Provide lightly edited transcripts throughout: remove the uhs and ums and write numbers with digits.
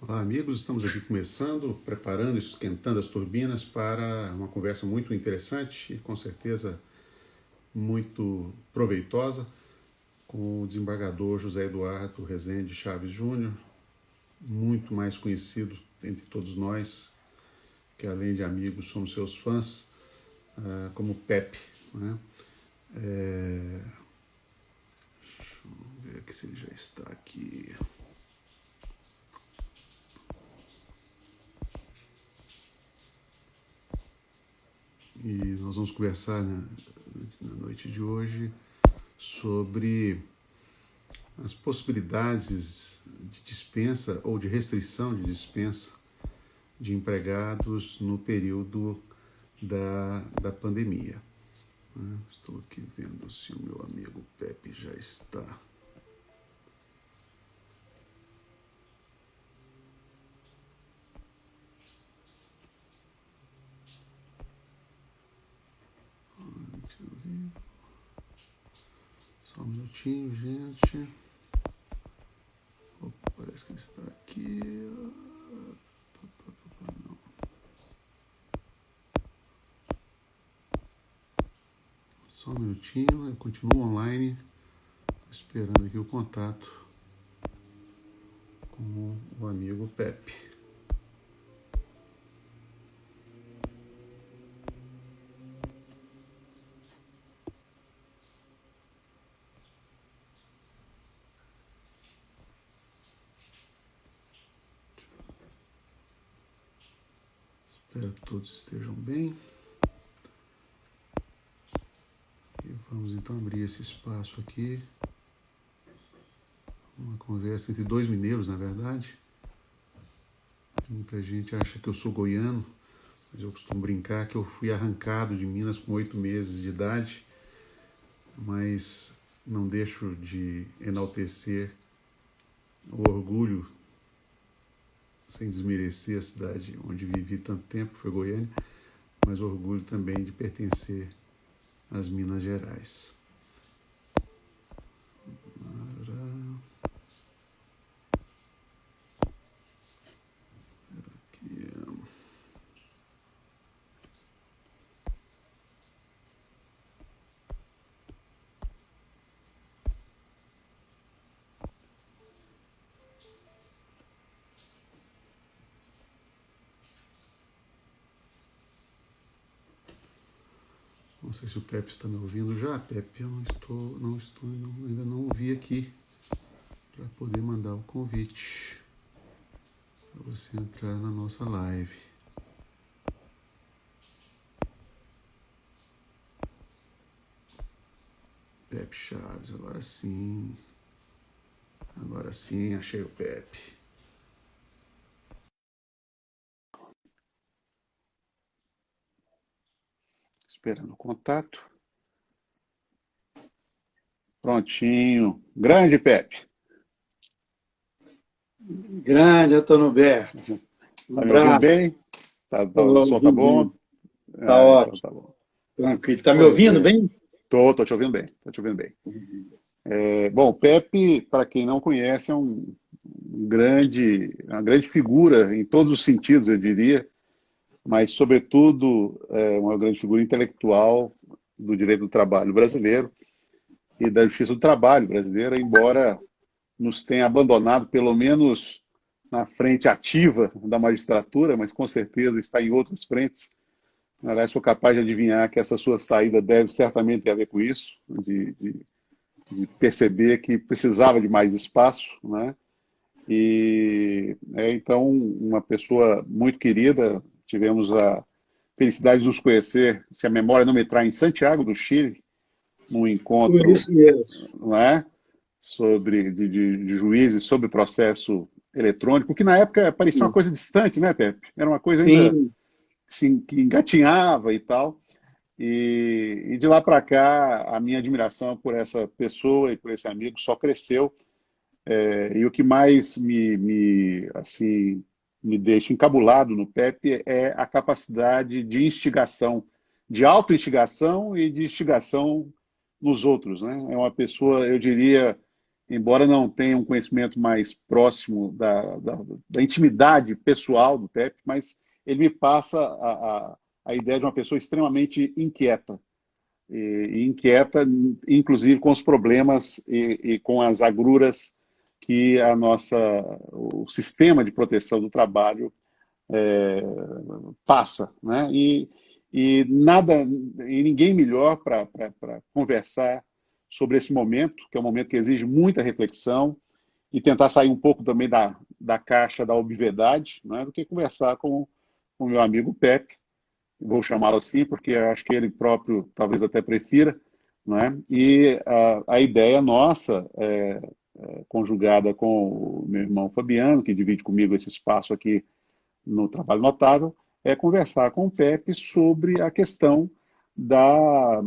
Olá, amigos. Estamos aqui começando, preparando, esquentando as turbinas para uma conversa muito interessante e com certeza muito proveitosa com o desembargador José Eduardo Rezende Chaves Júnior, muito mais conhecido entre todos nós, que além de amigos somos seus fãs, como Pepe. Né? Deixa eu ver aqui se ele já está aqui. E nós vamos conversar na noite de hoje sobre as possibilidades de dispensa ou de restrição de dispensa de empregados no período da pandemia. Estou aqui vendo se o meu amigo Pepe já está. Deixa eu ver. Só um minutinho, gente. Opa, parece que ele está aqui. Não. Só um minutinho, eu continuo online, esperando aqui o contato com o amigo Pepe. Espero que todos estejam bem. E vamos então abrir esse espaço aqui. Uma conversa entre dois mineiros, na verdade. Muita gente acha que eu sou goiano, mas eu costumo brincar que eu fui arrancado de Minas com 8 meses de idade, mas não deixo de enaltecer o orgulho, sem desmerecer a cidade onde vivi tanto tempo, foi Goiânia, mas orgulho também de pertencer às Minas Gerais. Não sei se o Pepe está me ouvindo já. Pepe, eu ainda não ouvi aqui para poder mandar o convite para você entrar na nossa live. Pepe Chaves, agora sim. Agora sim, achei o Pepe. Esperando o contato. Prontinho. Grande Pepe. Grande, Antônio Berto. Um Tá me ouvindo abraço. bem? O som tá bom? Tá Então ótimo, tá bom. tranquilo. Tá me Pois ouvindo é. bem? Tô te ouvindo bem. Tô te ouvindo bem. Bom, Pepe, para quem não conhece, é uma grande figura em todos os sentidos, eu diria, mas, sobretudo, é uma grande figura intelectual do direito do trabalho brasileiro e da justiça do trabalho brasileira, embora nos tenha abandonado, pelo menos na frente ativa da magistratura, mas com certeza está em outras frentes. Aliás, sou capaz de adivinhar que essa sua saída deve certamente ter a ver com isso, de perceber que precisava de mais espaço, né? E então uma pessoa muito querida. Tivemos a felicidade de nos conhecer, se a memória não me trai, em Santiago do Chile, num Por encontro, isso mesmo. não é, de juízes sobre processo eletrônico, que na época parecia uma coisa distante, né, Pepe? Era uma coisa ainda Sim, assim, que engatinhava e tal. E de lá para cá, a minha admiração por essa pessoa e por esse amigo só cresceu. E o que mais assim, me deixa encabulado no Pepe é a capacidade de instigação, de auto-instigação e de instigação nos outros, né? É uma pessoa, eu diria, embora não tenha um conhecimento mais próximo da intimidade pessoal do Pepe, mas ele me passa a ideia de uma pessoa extremamente inquieta, e inquieta, inclusive com os problemas e com as agruras que o sistema de proteção do trabalho é, passa, né? E ninguém melhor para conversar sobre esse momento, que é um momento que exige muita reflexão e tentar sair um pouco também da caixa da obviedade, né, do que conversar com o meu amigo Pepe, vou chamá-lo assim, porque eu acho que ele próprio talvez até prefira, né? E a ideia nossa, conjugada com o meu irmão Fabiano, que divide comigo esse espaço aqui no Trabalho Notável, é conversar com o Pepe sobre a questão da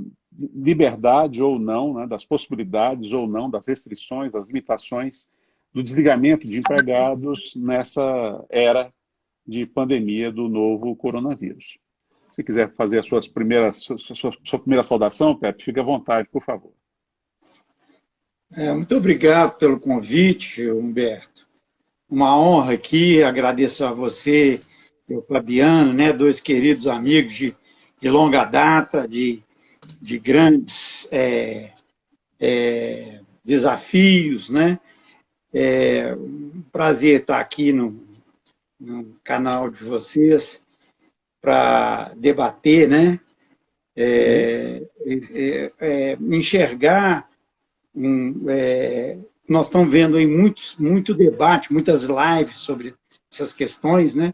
liberdade ou não, né, das possibilidades ou não, das restrições, das limitações do desligamento de empregados nessa era de pandemia do novo coronavírus. Se quiser fazer sua primeira saudação, Pepe, fique à vontade, por favor. Muito obrigado pelo convite, Humberto. Uma honra aqui, agradeço a você e o Fabiano, né, dois queridos amigos de longa data, de grandes desafios, né? Um prazer estar aqui no canal de vocês para debater, né? Enxergar. Nós estamos vendo aí muito debate, muitas lives sobre essas questões, né?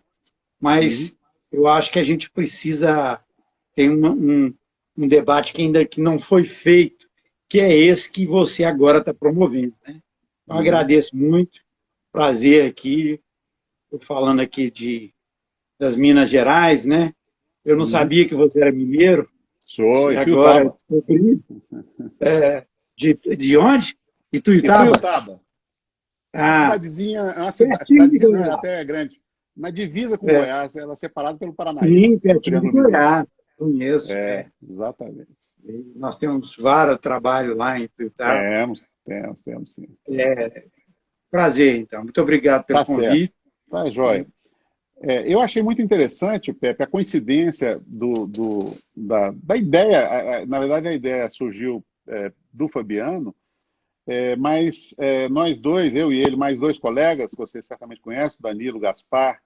Mas eu acho que a gente precisa ter um debate que não foi feito, que é esse que você agora está promovendo, né? Então, agradeço muito, prazer aqui, estou falando aqui das Minas Gerais, né? Eu não sabia que você era mineiro. Sou, e agora descobri. De onde? Ituiutaba? Ituiutaba. Uma cidadezinha, até grande. Na divisa com Goiás, ela é separada pelo Paranaíba. Sim, pertinho de Goiás. Conheço. Exatamente. Nós temos vários trabalhos lá em Ituiutaba. Temos sim. Prazer, então. Muito obrigado pelo convite. Tá, joia. Eu achei muito interessante, Pepe, a coincidência da ideia. Na verdade, a ideia surgiu do Fabiano, mas nós dois, eu e ele, mais dois colegas, que você certamente conhece, o Danilo Gaspar,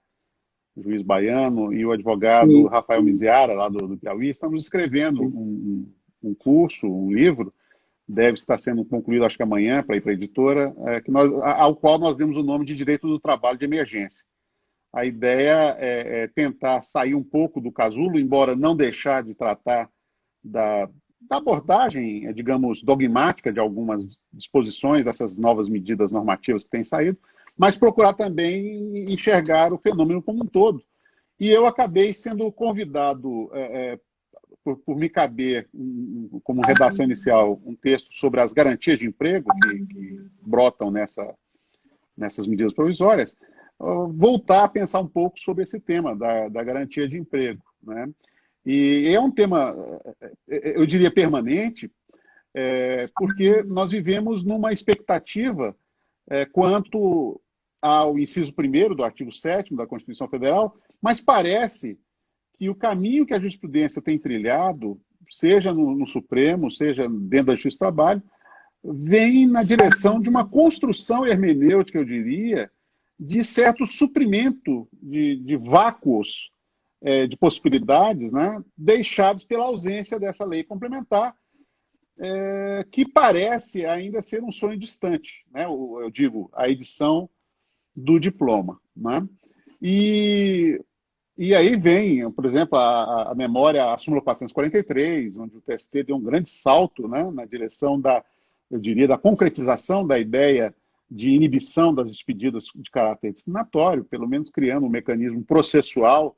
juiz baiano, e o advogado Rafael Miziara, lá do Piauí, estamos escrevendo um curso, um livro, deve estar sendo concluído, acho que amanhã, para ir para a editora, ao qual nós demos o nome de Direito do Trabalho de Emergência. A ideia é tentar sair um pouco do casulo, embora não deixar de tratar da abordagem, digamos, dogmática de algumas disposições dessas novas medidas normativas que têm saído, mas procurar também enxergar o fenômeno como um todo. E eu acabei sendo convidado, por me caber, como redação inicial, um texto sobre as garantias de emprego que brotam nessas medidas provisórias, voltar a pensar um pouco sobre esse tema da garantia de emprego, né? E é um tema, eu diria, permanente, porque nós vivemos numa expectativa quanto ao inciso 1º do artigo 7º da Constituição Federal, mas parece que o caminho que a jurisprudência tem trilhado, seja no Supremo, seja dentro da Justiça do Trabalho, vem na direção de uma construção hermenêutica, eu diria, de certo suprimento de vácuos de possibilidades, né, deixados pela ausência dessa lei complementar, que parece ainda ser um sonho distante, né, eu digo, a edição do diploma, né? E aí vem, por exemplo, a memória, a súmula 443, onde o TST deu um grande salto, né, na direção eu diria, da concretização da ideia de inibição das despedidas de caráter discriminatório, pelo menos criando um mecanismo processual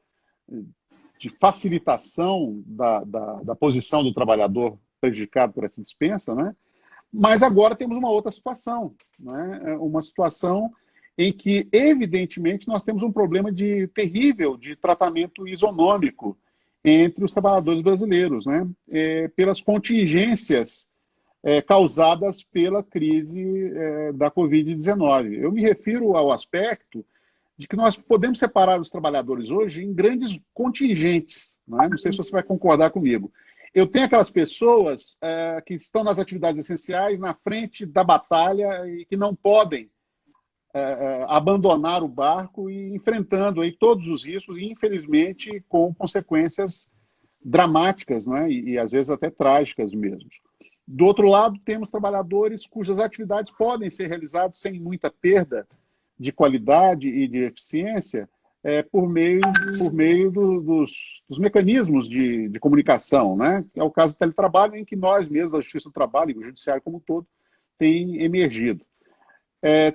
de facilitação da posição do trabalhador prejudicado por essa dispensa, né? Mas agora temos uma outra situação, né? Uma situação em que, evidentemente, nós temos um problema terrível de tratamento isonômico entre os trabalhadores brasileiros, né? Pelas contingências causadas pela crise da Covid-19. Eu me refiro ao aspecto de que nós podemos separar os trabalhadores hoje em grandes contingentes. Não é? Não sei se você vai concordar comigo. Eu tenho aquelas pessoas que estão nas atividades essenciais, na frente da batalha e que não podem abandonar o barco e enfrentando aí todos os riscos, e infelizmente com consequências dramáticas, né? E às vezes até trágicas mesmo. Do outro lado, temos trabalhadores cujas atividades podem ser realizadas sem muita perda de qualidade e de eficiência por meio dos mecanismos de comunicação, né? É o caso do teletrabalho, em que nós mesmos, a Justiça do Trabalho e o Judiciário como um todo, tem emergido.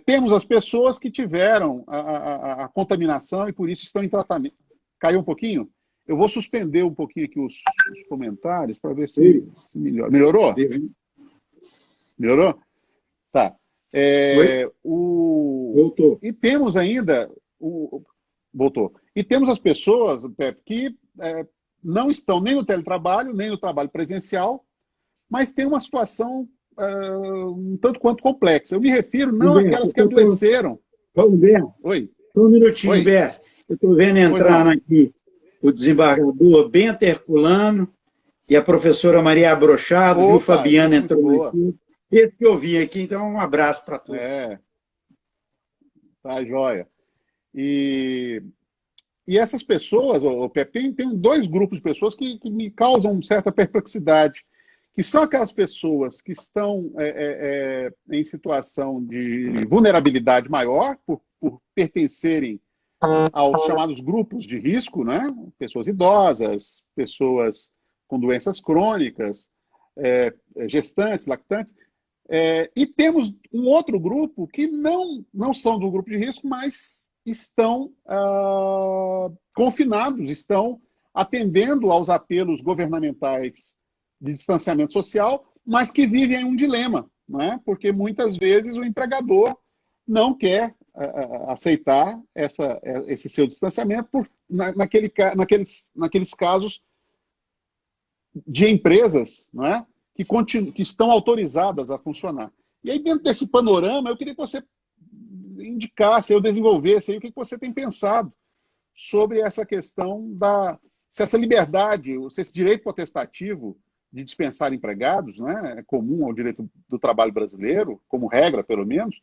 Temos as pessoas que tiveram a contaminação e por isso estão em tratamento. Caiu um pouquinho? Eu vou suspender um pouquinho aqui os comentários para ver se melhora. Melhorou? Melhorou? Tá. Voltou. E temos ainda... Voltou. E temos as pessoas, Pepe, que não estão nem no teletrabalho, nem no trabalho presencial, mas tem uma situação um tanto quanto complexa. Eu me refiro não àquelas que adoeceram. Humberto, Oi. Um minutinho, Humberto. Eu estou vendo entrar aqui o desembargador Bento Herculano e a professora Maria Abrochado, viu? Fabiana entrou aqui. Esse que eu vi aqui, então um abraço para todos. Tá, joia. E essas pessoas, Pepe, tem dois grupos de pessoas que me causam certa perplexidade, que são aquelas pessoas que estão em situação de vulnerabilidade maior, por pertencerem aos chamados grupos de risco, né? Pessoas idosas, pessoas com doenças crônicas, gestantes, lactantes. E temos um outro grupo que não são do grupo de risco, mas estão confinados, estão atendendo aos apelos governamentais de distanciamento social, mas que vivem em um dilema, não é? Porque muitas vezes o empregador não quer aceitar esse seu distanciamento naqueles casos de empresas, não é? Que estão autorizadas a funcionar. E aí, dentro desse panorama, eu queria que você indicasse, eu desenvolvesse aí o que você tem pensado sobre essa questão se essa liberdade, se esse direito potestativo de dispensar empregados, né, é comum ao direito do trabalho brasileiro, como regra, pelo menos,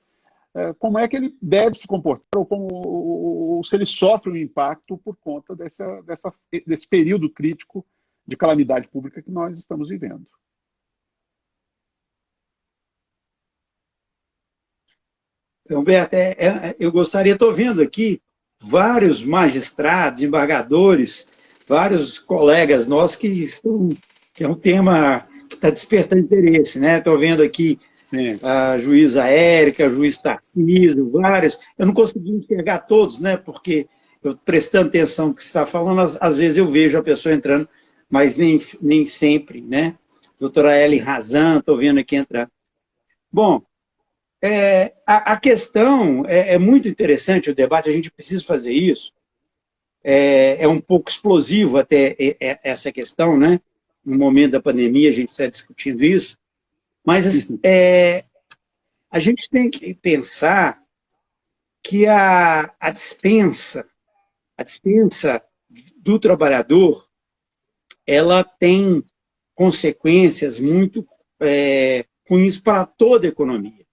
como é que ele deve se comportar, ou se ele sofre um impacto por conta desse período crítico de calamidade pública que nós estamos vivendo. Humberto, eu gostaria, estou vendo aqui vários magistrados, embargadores, vários colegas nossos que é um tema que está despertando interesse, né? Estou vendo aqui a juíza Érica, o juiz Tarcísio, vários. Eu não consegui enxergar todos, né? Porque eu prestando atenção no que você está falando, às vezes eu vejo a pessoa entrando, mas nem sempre, né? Doutora Ellen Razan, estou vendo aqui entrar. Bom, a questão é muito interessante, o debate, a gente precisa fazer isso. É um pouco explosivo até essa questão, né? No momento da pandemia, a gente está discutindo isso. Mas a gente tem que pensar que a dispensa do trabalhador, ela tem consequências muito ruins para toda a economia.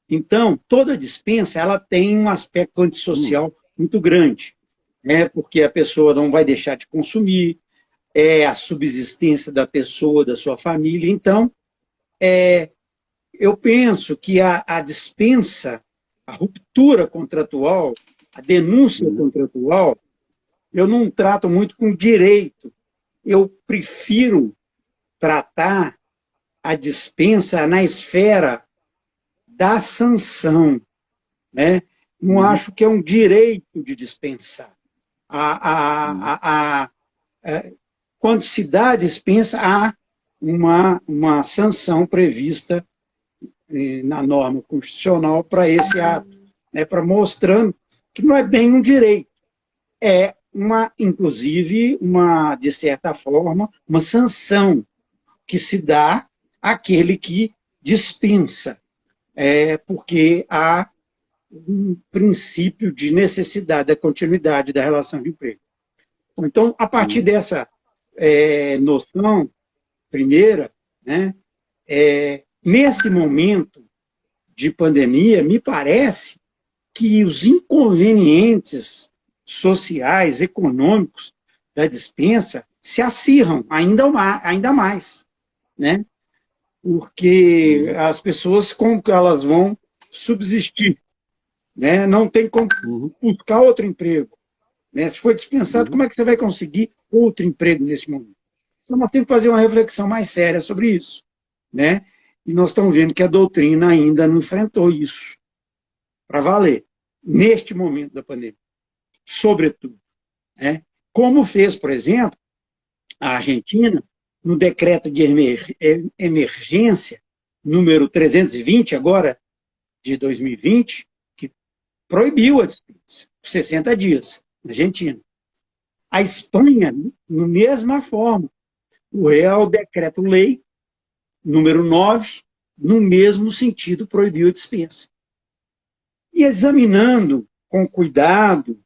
Então, toda dispensa ela tem um aspecto antissocial muito grande, né? Porque a pessoa não vai deixar de consumir, a subsistência da pessoa, da sua família. Então, eu penso que a dispensa, a ruptura contratual, a denúncia contratual, eu não trato muito com direito. Eu prefiro tratar a dispensa na esfera da sanção, né? Não acho que é um direito de dispensar. Quando se dá a dispensa, há uma sanção prevista na norma constitucional para esse ato, né? Para mostrando que não é bem um direito, é inclusive, de certa forma, uma sanção que se dá àquele que dispensa, porque há um princípio de necessidade da continuidade da relação de emprego. Então, a partir dessa noção primeira, né, nesse momento de pandemia, me parece que os inconvenientes sociais, econômicos da dispensa se acirram ainda mais, né? Porque as pessoas, como que elas vão subsistir? Né? Não tem como buscar outro emprego. Né? Se for dispensado, como é que você vai conseguir outro emprego nesse momento? Então, nós temos que fazer uma reflexão mais séria sobre isso. Né? E nós estamos vendo que a doutrina ainda não enfrentou isso para valer, neste momento da pandemia, sobretudo. Né? Como fez, por exemplo, a Argentina, no decreto de emergência, número 320, agora, de 2020, que proibiu a dispensa por 60 dias, na Argentina. A Espanha, na mesma forma, o Real Decreto-Lei, número 9, no mesmo sentido, proibiu a dispensa. E examinando com cuidado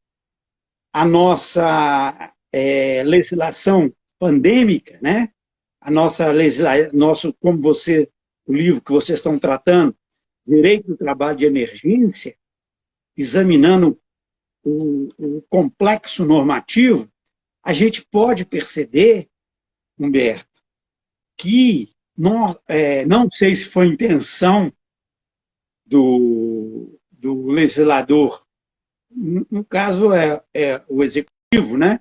a nossa legislação pandêmica, né? A nossa legislação, o livro que vocês estão tratando, Direito do Trabalho de Emergência, examinando o complexo normativo, a gente pode perceber, Humberto, que não sei se foi intenção do legislador, no caso o executivo, né?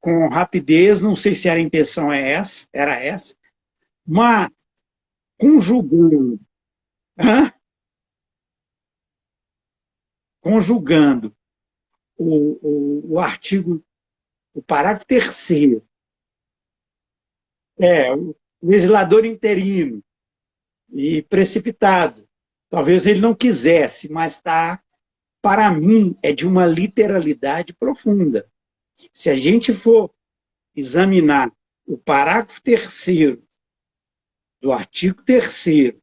Com rapidez, não sei se a intenção era essa, mas conjugando o artigo, o parágrafo 3º, o legislador interino e precipitado, talvez ele não quisesse, mas para mim, é de uma literalidade profunda. Se a gente for examinar o parágrafo 3º do artigo 3º,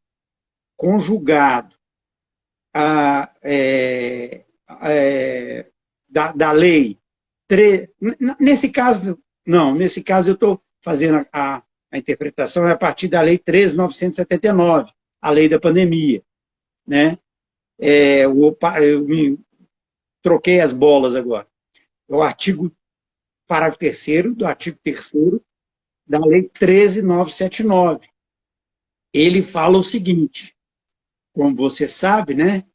conjugado da lei, nesse caso eu estou fazendo a interpretação a partir da lei 13.979, a lei da pandemia, né? Eu me troquei as bolas agora. É o parágrafo 3º do artigo 3º da lei 13.979. Ele fala o seguinte, como você sabe, né?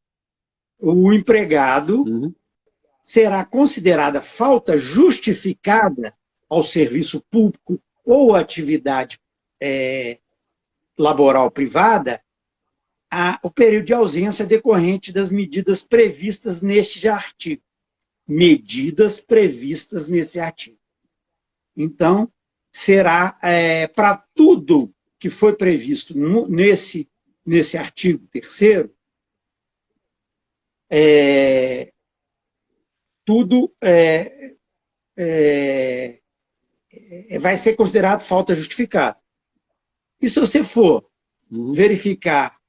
O empregado será considerada falta justificada ao serviço público ou atividade laboral privada o período de ausência decorrente das medidas previstas neste artigo. Medidas previstas nesse artigo. Então, será para tudo que foi previsto nesse artigo 3º, tudo vai ser considerado falta justificada. E se você for verificar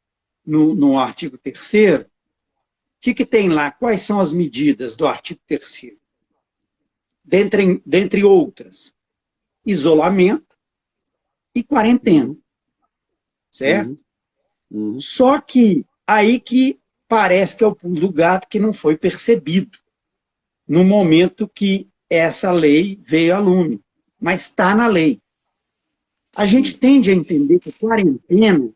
no artigo 3º, o que tem lá? Quais são as medidas do artigo 3º? Dentre outras, isolamento e quarentena. Certo? Só que aí que parece que é o pulo do gato que não foi percebido no momento que essa lei veio a lume. Mas está na lei. A gente tende a entender que quarentena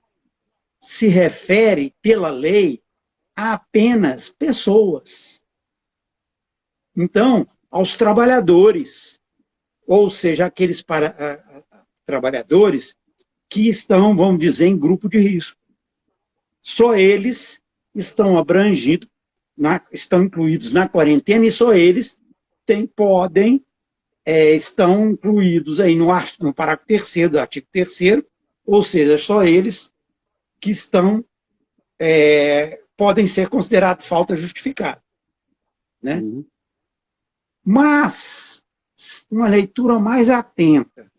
se refere, pela lei, a apenas pessoas. Então, aos trabalhadores, ou seja, aqueles trabalhadores que estão, vamos dizer, em grupo de risco. Só eles estão abrangidos, estão incluídos na quarentena e só eles estão incluídos aí no parágrafo 3º do artigo 3º, ou seja, só eles que podem ser considerados falta justificada. Né? Mas, uma leitura mais atenta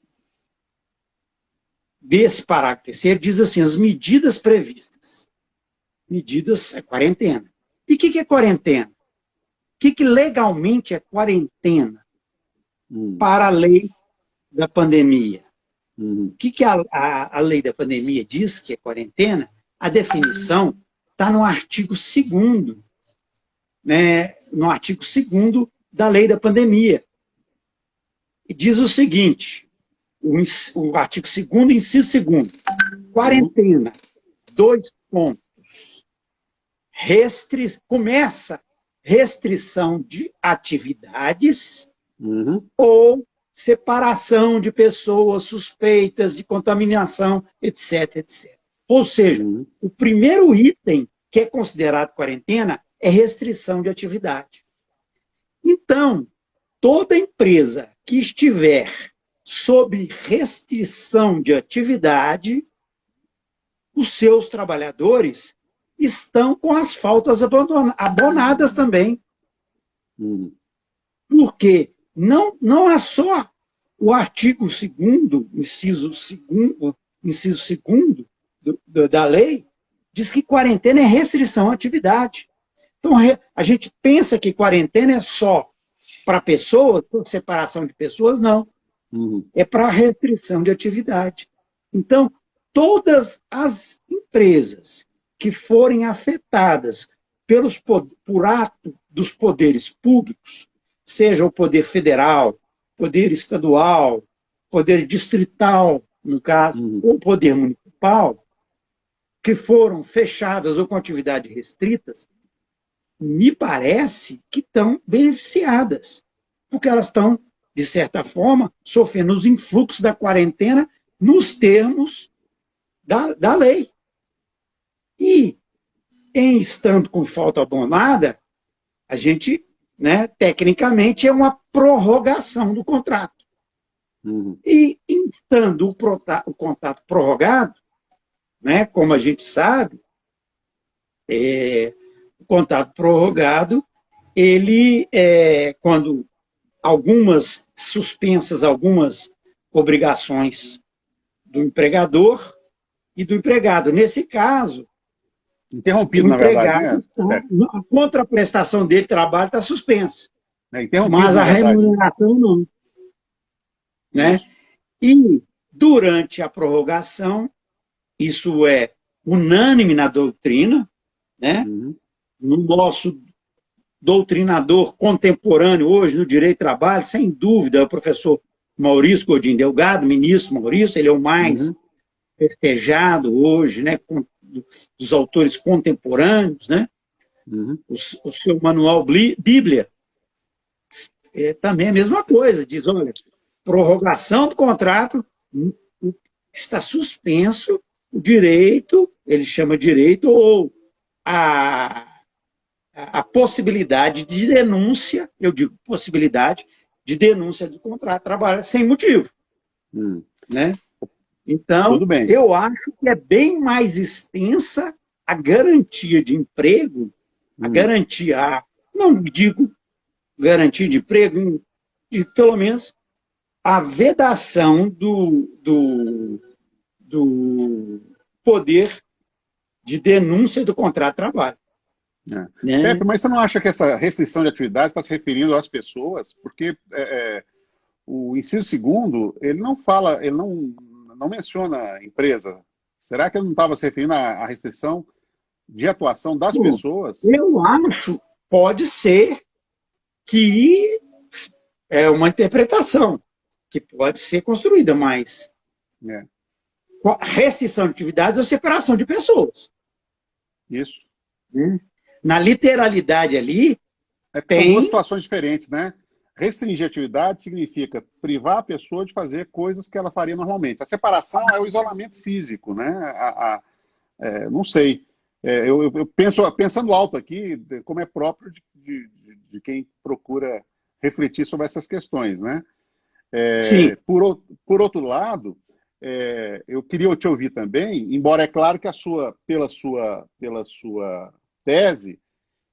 desse parágrafo terceiro diz assim, as medidas previstas. Medidas é quarentena. E o que é quarentena? O que legalmente é quarentena para a lei da pandemia? O que a lei da pandemia diz que é quarentena? A definição está no artigo 2º, né, no artigo 2º da lei da pandemia. E diz o seguinte, o artigo 2º, inciso 2º, quarentena, 2 pontos, começa restrição de atividades ou separação de pessoas suspeitas de contaminação, etc, etc. Ou seja, o primeiro item que é considerado quarentena é restrição de atividade. Então, toda empresa que estiver sob restrição de atividade, os seus trabalhadores estão com as faltas abonadas também. Porque não é só o artigo 2º, inciso 2º da lei, diz que quarentena é restrição à atividade. Então, a gente pensa que quarentena é só para pessoas, separação de pessoas, não. É para restrição de atividade. Então, todas as empresas que forem afetadas por ato dos poderes públicos, seja o poder federal, poder estadual, poder distrital, no caso, ou poder municipal, que foram fechadas ou com atividade restritas, me parece que estão beneficiadas, porque elas estão, de certa forma, sofrendo os influxos da quarentena nos termos da lei. E, em estando com falta abonada, a gente, né, tecnicamente, é uma prorrogação do contrato. E, estando o contrato prorrogado, né, como a gente sabe, o contrato prorrogado, ele, quando suspensas algumas obrigações do empregador e do empregado. Nesse caso, interrompido, na verdade, né? A contraprestação dele de trabalho está suspensa. Interrompido, mas a remuneração não. Né? E, durante a prorrogação, isso é unânime na doutrina, né? No nosso doutrinador contemporâneo hoje no direito do trabalho, sem dúvida, é o professor Maurício Godinho Delgado, ministro Maurício, ele é o mais festejado hoje, né, dos autores contemporâneos, né? O seu manual Bíblia também é a mesma coisa, diz, olha, prorrogação do contrato, está suspenso o direito, ele chama direito, ou a possibilidade de denúncia, eu digo possibilidade de denúncia do contrato de trabalho sem motivo. Né? Então, eu acho que é bem mais extensa a garantia de emprego, a garantia, não digo garantia de emprego, de, pelo menos a vedação do poder de denúncia do contrato de trabalho. Né? Pepe, mas você não acha que essa restrição de atividade está se referindo às pessoas? Porque o inciso 2º, ele não fala, ele não menciona empresa. Será que ele não estava se referindo à restrição de atuação das pessoas? Eu acho, pode ser que é uma interpretação que pode ser construída, mas restrição de atividades ou separação de pessoas. Isso. Na literalidade ali, são duas situações diferentes, né? Restringir atividade significa privar a pessoa de fazer coisas que ela faria normalmente. A separação é o isolamento físico, né? Não sei. Eu pensando alto aqui, como é próprio de quem procura refletir sobre essas questões, né? Sim. Por outro lado, eu queria te ouvir também, embora é claro que pela sua tese,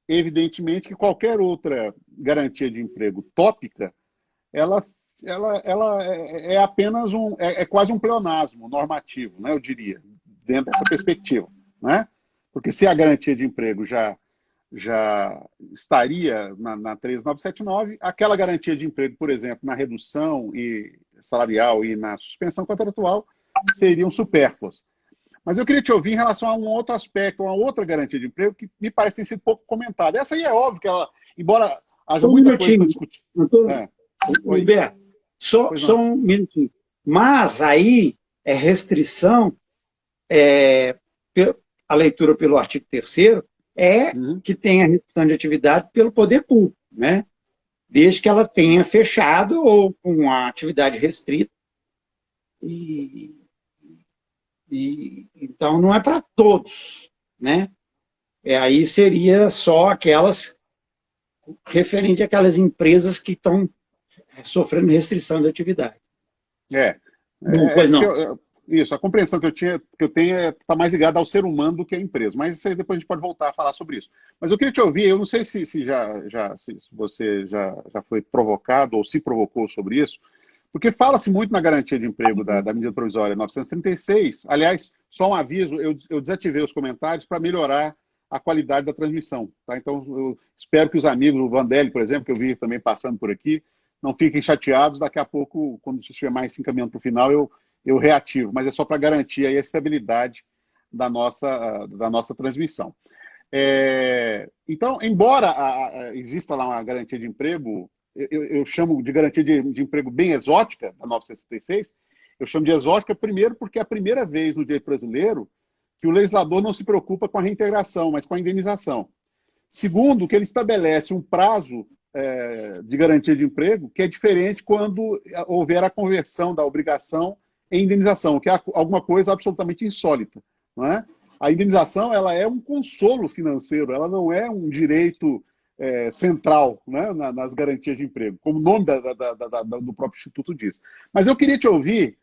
evidentemente que qualquer outra garantia de emprego tópica, ela ela é apenas é quase um pleonasmo normativo, né, eu diria, dentro dessa perspectiva, né? Porque se a garantia de emprego já estaria na 13979, aquela garantia de emprego, por exemplo, na redução salarial e na suspensão contratual, seriam supérfluas. Mas eu queria te ouvir em relação a um outro aspecto, uma outra garantia de emprego que me parece ter sido pouco comentada. Essa aí é óbvio que ela, embora haja Um muita coisa para minutinho, discutir. doutor Humberto, só um minutinho. Mas aí é restrição, a leitura pelo artigo 3º que tem a restrição de atividade pelo poder público, né? Desde que ela tenha fechado ou com a atividade restrita. Então, não é para todos, né? Aí seria só aquelas referente àquelas empresas que estão sofrendo restrição de atividade. Pois não. Isso, a compreensão que eu tenho está mais ligada ao ser humano do que à empresa. Mas isso aí depois a gente pode voltar a falar sobre isso. Mas eu queria te ouvir, eu não sei se você já foi provocado ou se provocou sobre isso, porque fala-se muito na garantia de emprego da medida provisória 936. Aliás, só um aviso, eu desativei os comentários para melhorar a qualidade da transmissão. Tá? Então, eu espero que os amigos, o Vandelli, por exemplo, que eu vi também passando por aqui, não fiquem chateados. Daqui a pouco, quando estiver mais se encaminhando para o final, eu reativo. Mas é só para garantir aí a estabilidade da nossa transmissão. Então, embora exista lá uma garantia de emprego, eu chamo de garantia de emprego bem exótica, da 966, eu chamo de exótica primeiro porque é a primeira vez no direito brasileiro que o legislador não se preocupa com a reintegração, mas com a indenização. Segundo, que ele estabelece um prazo de garantia de emprego que é diferente quando houver a conversão da obrigação em indenização, que é alguma coisa absolutamente insólita. Não é? A indenização ela é um consolo financeiro, ela não é um direito central, né, nas garantias de emprego, como o nome do próprio Instituto diz. Mas eu queria te ouvir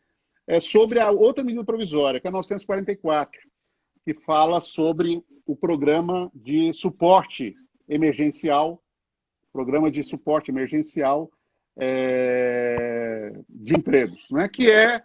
sobre a outra medida provisória, que é a 944, que fala sobre o programa de suporte emergencial, de empregos, né? Que é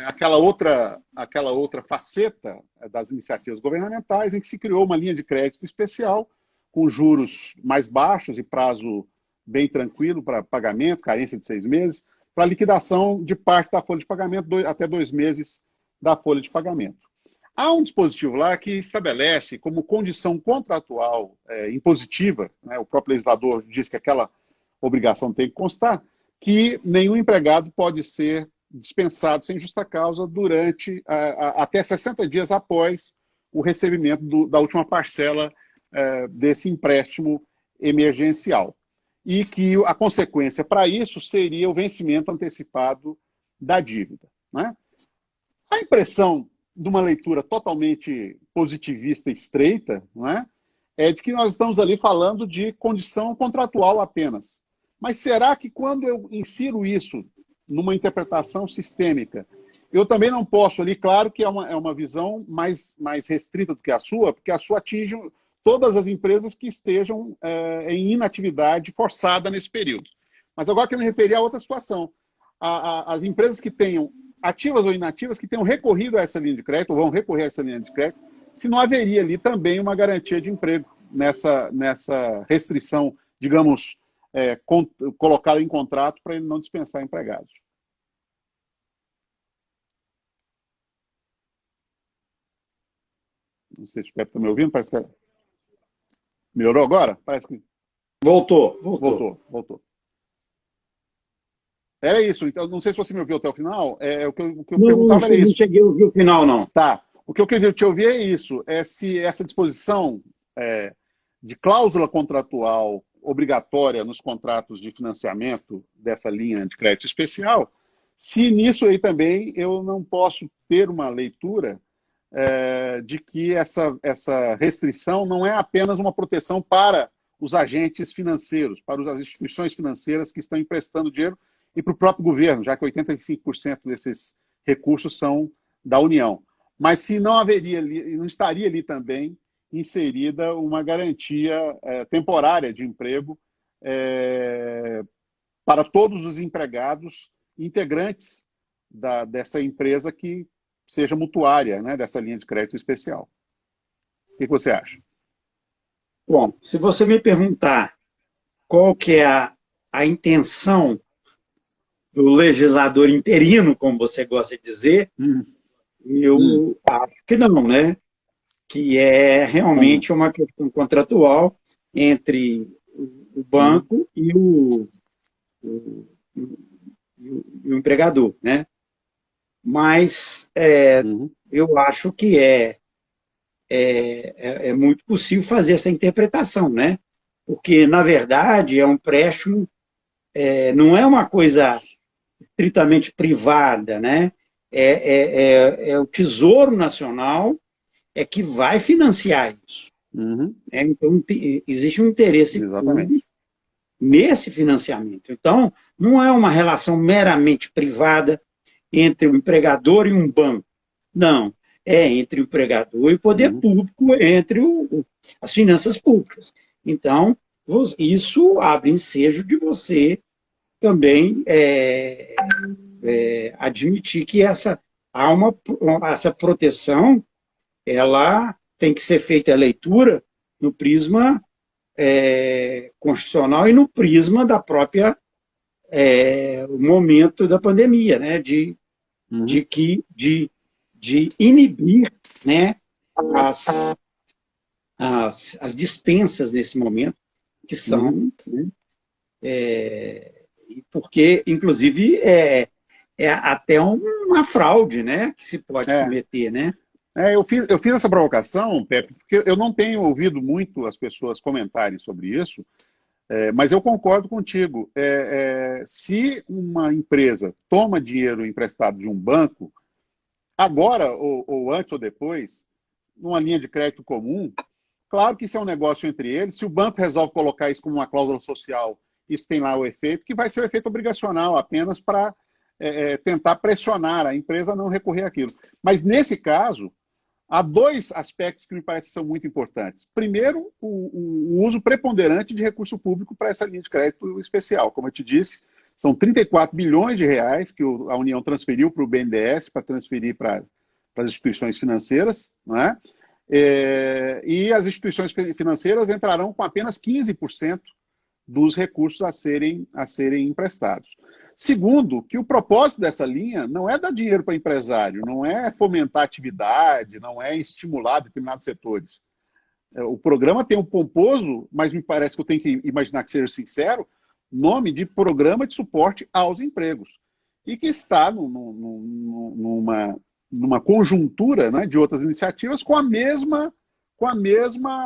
aquela outra faceta das iniciativas governamentais em que se criou uma linha de crédito especial com juros mais baixos e prazo bem tranquilo para pagamento, carência de 6 meses, para liquidação de parte da folha de pagamento até 2 meses da folha de pagamento. Há um dispositivo lá que estabelece como condição contratual impositiva, né, o próprio legislador diz que aquela obrigação tem que constar, que nenhum empregado pode ser dispensado sem justa causa durante até 60 dias após o recebimento da última parcela desse empréstimo emergencial. E que a consequência para isso seria o vencimento antecipado da dívida. Né? A impressão de uma leitura totalmente positivista e estreita, não é? É de que nós estamos ali falando de condição contratual apenas. Mas será que quando eu insiro isso numa interpretação sistêmica, eu também não posso ali, claro que é uma visão mais restrita do que a sua, porque a sua atinge todas as empresas que estejam em inatividade forçada nesse período. Mas agora quero me referir a outra situação. As empresas que tenham ativas ou inativas que tenham recorrido a essa linha de crédito, ou vão recorrer a essa linha de crédito, se não haveria ali também uma garantia de emprego nessa restrição, digamos, colocada em contrato para ele não dispensar empregados. Não sei se o Pepe está me ouvindo, parece que... Melhorou agora? Parece que... Voltou. Era isso. Então, não sei se você me ouviu até o final. O que eu perguntava era isso. Não cheguei a ouvir o final, não. Tá. O que eu queria te ouvir é isso. É se essa disposição de cláusula contratual obrigatória nos contratos de financiamento dessa linha de crédito especial, se nisso aí também eu não posso ter uma leitura de que essa restrição não é apenas uma proteção para os agentes financeiros, para as instituições financeiras que estão emprestando dinheiro, e para o próprio governo, já que 85% desses recursos são da União. Mas se não estaria ali também inserida uma garantia temporária de emprego para todos os empregados integrantes dessa empresa que seja mutuária, né, dessa linha de crédito especial. O que você acha? Bom, se você me perguntar qual que é a intenção do legislador interino, como você gosta de dizer, eu acho que não, né? Que é realmente uma questão contratual entre o banco e o empregador, né? Mas eu acho que é muito possível fazer essa interpretação, né? Porque, na verdade, é um empréstimo, não é uma coisa estritamente privada, né? É o Tesouro Nacional que vai financiar isso. Então, existe um interesse público nesse financiamento. Então, não é uma relação meramente privada entre o empregador e um banco. Não. É entre o empregador e o poder público, entre as finanças públicas. Então, isso abre ensejo de você também admitir que essa proteção ela tem que ser feita a leitura no prisma constitucional e no prisma da própria momento da pandemia, né? De inibir, né, as dispensas nesse momento, que são, né, porque, inclusive, é até uma fraude, né, que se pode cometer, né? Eu fiz essa provocação, Pepe, porque eu não tenho ouvido muito as pessoas comentarem sobre isso, mas eu concordo contigo. Se uma empresa toma dinheiro emprestado de um banco, agora, ou antes ou depois, numa linha de crédito comum, claro que isso é um negócio entre eles. Se o banco resolve colocar isso como uma cláusula social, isso tem lá o efeito, que vai ser o efeito obrigacional, apenas para tentar pressionar a empresa a não recorrer àquilo. Mas, nesse caso, há dois aspectos que me parecem são muito importantes. Primeiro, o uso preponderante de recurso público para essa linha de crédito especial. Como eu te disse, são 34 bilhões de reais que a União transferiu para o BNDES, para transferir para as instituições financeiras, não é? E as instituições financeiras entrarão com apenas 15% dos recursos a serem emprestados. Segundo, que o propósito dessa linha não é dar dinheiro para empresário, não é fomentar atividade, não é estimular determinados setores. O programa tem um pomposo, mas me parece que eu tenho que imaginar que seja sincero, nome de Programa de Suporte aos Empregos, e que está numa conjuntura, né, de outras iniciativas com a mesma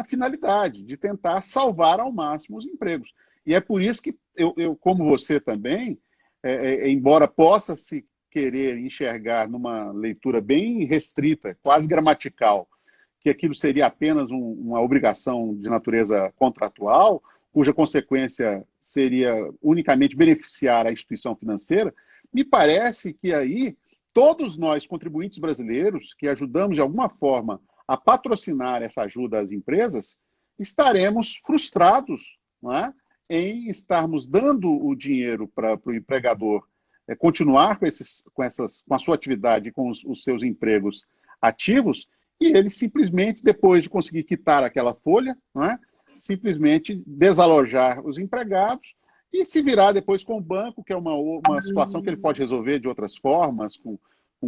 finalidade, de tentar salvar ao máximo os empregos. E é por isso que eu como você também, embora possa se querer enxergar numa leitura bem restrita, quase gramatical, que aquilo seria apenas uma obrigação de natureza contratual, cuja consequência seria unicamente beneficiar a instituição financeira, me parece que aí todos nós, contribuintes brasileiros, que ajudamos de alguma forma a patrocinar essa ajuda às empresas, estaremos frustrados, não é? Em estarmos dando o dinheiro para o empregador continuar com a sua atividade, com os seus empregos ativos, e ele simplesmente, depois de conseguir quitar aquela folha, não é? Simplesmente desalojar os empregados e se virar depois com o banco, que é uma situação que ele pode resolver de outras formas, com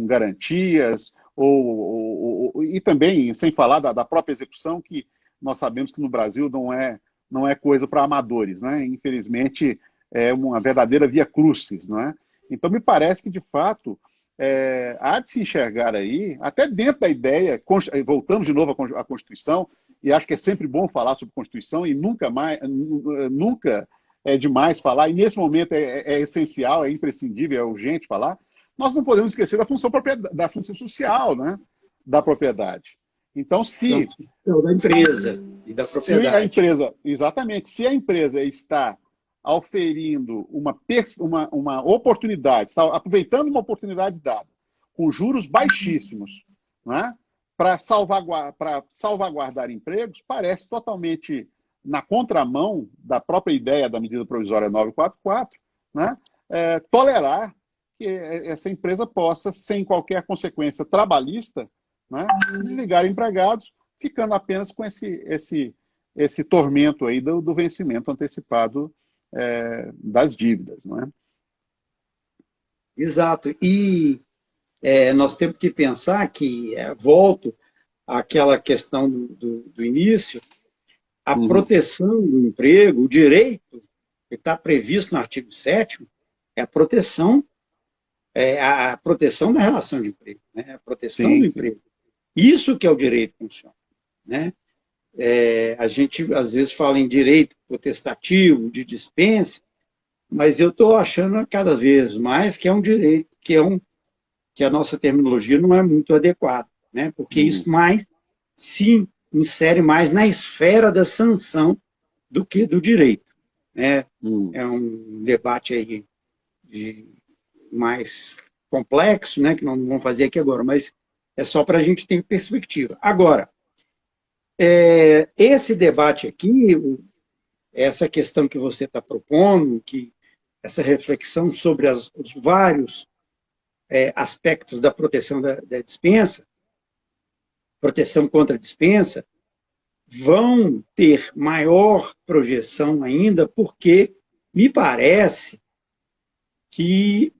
garantias, e também, sem falar da própria execução, que nós sabemos que no Brasil não é coisa para amadores, né? Infelizmente, é uma verdadeira via crucis, não é? Então, me parece que, de fato, há de se enxergar aí, até dentro da ideia, voltamos de novo à Constituição, e acho que é sempre bom falar sobre Constituição, e nunca é demais falar, e nesse momento é essencial, é imprescindível, é urgente falar. Nós não podemos esquecer da função social, né? Da propriedade. Então, da empresa e da propriedade. Exatamente, se a empresa está auferindo uma oportunidade, está aproveitando uma oportunidade dada, com juros baixíssimos, né, para salvaguardar empregos, parece totalmente na contramão da própria ideia da medida provisória 944, né, tolerar que essa empresa possa, sem qualquer consequência trabalhista, né, desligar empregados, ficando apenas com esse tormento aí do vencimento antecipado das dívidas. Não é? Exato. E nós temos que pensar que, volto àquela questão do início, a proteção do emprego, o direito que está previsto no artigo 7º, é a proteção da relação de emprego, né? A proteção do emprego. Isso que é o direito constitucional, né? A gente, às vezes, fala em direito potestativo, de dispensa, mas eu estou achando cada vez mais que é um direito, que a nossa terminologia não é muito adequada, né? Porque isso mais se insere mais na esfera da sanção do que do direito, né? É um debate aí mais complexo, né? Que não vamos fazer aqui agora, mas é só para a gente ter perspectiva. Agora, esse debate aqui, essa questão que você está propondo, essa reflexão sobre os vários aspectos da proteção da dispensa, proteção contra a dispensa, vão ter maior projeção ainda, porque me parece que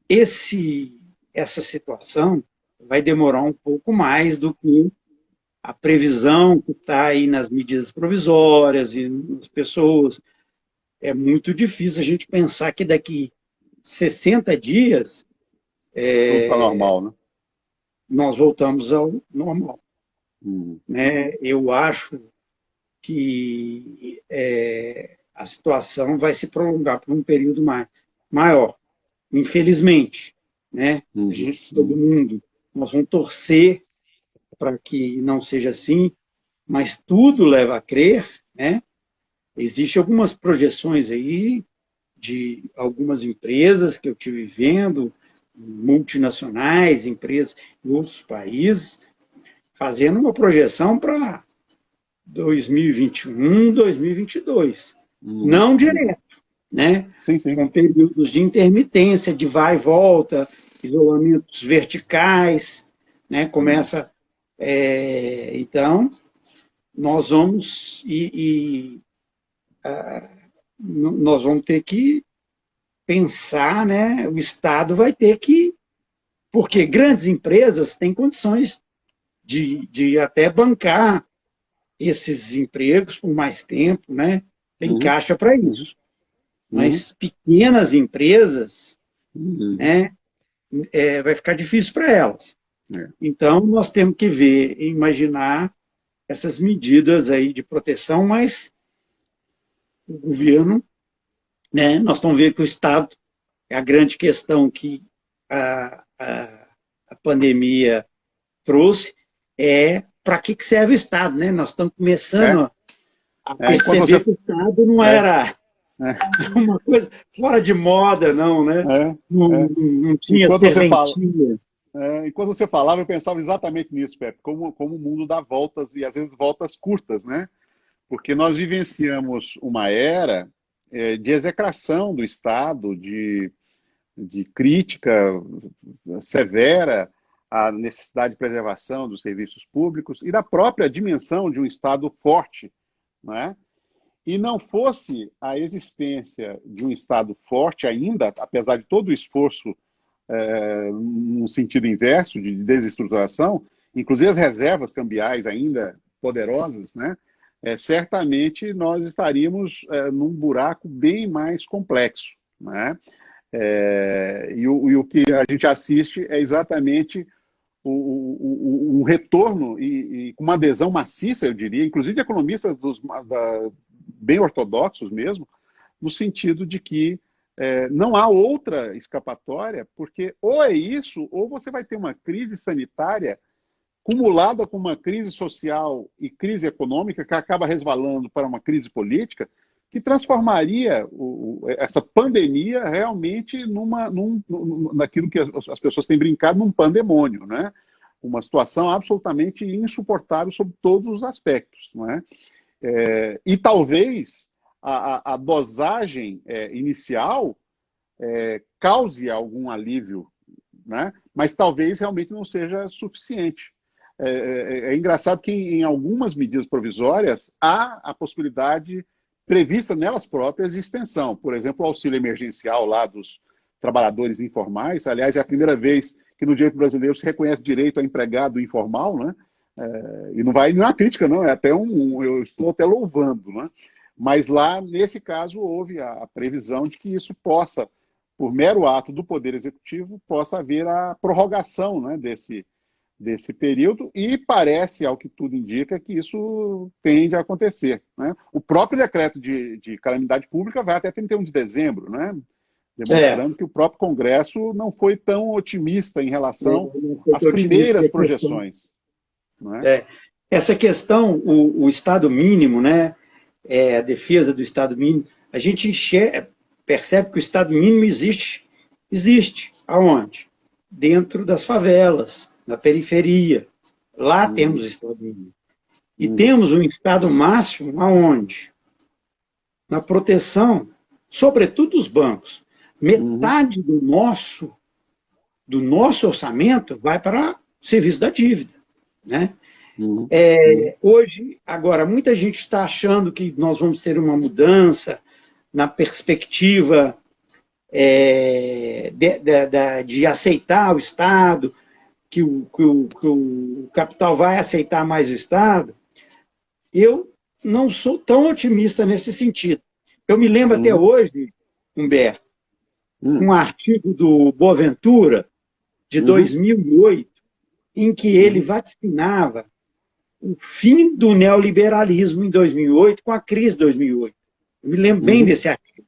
essa situação vai demorar um pouco mais do que a previsão que está aí nas medidas provisórias e nas pessoas. É muito difícil a gente pensar que daqui 60 dias tudo está normal, né? Nós voltamos ao normal. Né? Eu acho que a situação vai se prolongar por um período maior, infelizmente. Né? A gente, todo mundo, nós vamos torcer para que não seja assim, mas tudo leva a crer, né? Existem algumas projeções aí de algumas empresas que eu estive vendo, multinacionais, empresas em outros países, fazendo uma projeção para 2021, 2022. Não direto, né? Sim. Com períodos de intermitência, de vai e volta, isolamentos verticais, né? Começa... então, nós vamos nós vamos ter que pensar, né? O Estado vai ter que... Porque grandes empresas têm condições de até bancar esses empregos por mais tempo, né? Tem caixa para isso. Mas pequenas empresas, né? Vai ficar difícil para elas. Então, nós temos que imaginar essas medidas aí de proteção, mas o governo, né? Nós estamos vendo que o Estado é a grande questão que a pandemia trouxe, para que serve o Estado, né? Nós estamos começando a perceber que o Estado não era uma coisa fora de moda, não, né? Não tinha serventia. Enquanto você falava, eu pensava exatamente nisso, Pepe, como o mundo dá voltas, e às vezes voltas curtas, né? Porque nós vivenciamos uma era de execração do Estado, de crítica severa à necessidade de preservação dos serviços públicos e da própria dimensão de um Estado forte, né? E não fosse a existência de um Estado forte ainda, apesar de todo o esforço no sentido inverso, de desestruturação, inclusive as reservas cambiais ainda poderosas, né? Certamente nós estaríamos num buraco bem mais complexo, né? E o que a gente assiste é exatamente um retorno e com uma adesão maciça, eu diria, inclusive de economistas bem ortodoxos mesmo, no sentido de que não há outra escapatória, porque ou é isso, ou você vai ter uma crise sanitária cumulada com uma crise social e crise econômica que acaba resvalando para uma crise política, que transformaria essa pandemia realmente naquilo que as pessoas têm brincado, num pandemônio, né? Uma situação absolutamente insuportável sob todos os aspectos, não é? E talvez a dosagem inicial cause algum alívio, né? Mas talvez realmente não seja suficiente. É engraçado que em algumas medidas provisórias há a possibilidade prevista nelas próprias de extensão. Por exemplo, o auxílio emergencial lá dos trabalhadores informais. Aliás, é a primeira vez que no direito brasileiro se reconhece direito a empregado informal, né? E não é uma crítica, não, eu estou até louvando, né? Mas lá, nesse caso, houve a previsão de que isso possa, por mero ato do Poder Executivo, possa haver a prorrogação, né, desse período, e parece, ao que tudo indica, que isso tende a acontecer, né? O próprio decreto de calamidade pública vai até 31 de dezembro, né? Demonstrando que o próprio Congresso não foi tão otimista em relação às primeiras projeções. Né? Essa questão, o Estado mínimo, né? A defesa do Estado mínimo, a gente percebe que o Estado mínimo existe. Aonde? Dentro das favelas, na periferia. Lá temos o Estado mínimo. E temos um Estado máximo aonde? Na proteção, sobretudo dos bancos. Metade do nosso orçamento vai para o serviço da dívida, né? Hoje, agora, muita gente está achando que nós vamos ter uma mudança na perspectiva de aceitar o Estado, que o capital vai aceitar mais o Estado. Eu não sou tão otimista nesse sentido. Eu me lembro até hoje, Humberto, um artigo do Boaventura, de 2008, em que ele vaticinava o fim do neoliberalismo em 2008, com a crise de 2008. Eu me lembro bem desse artigo.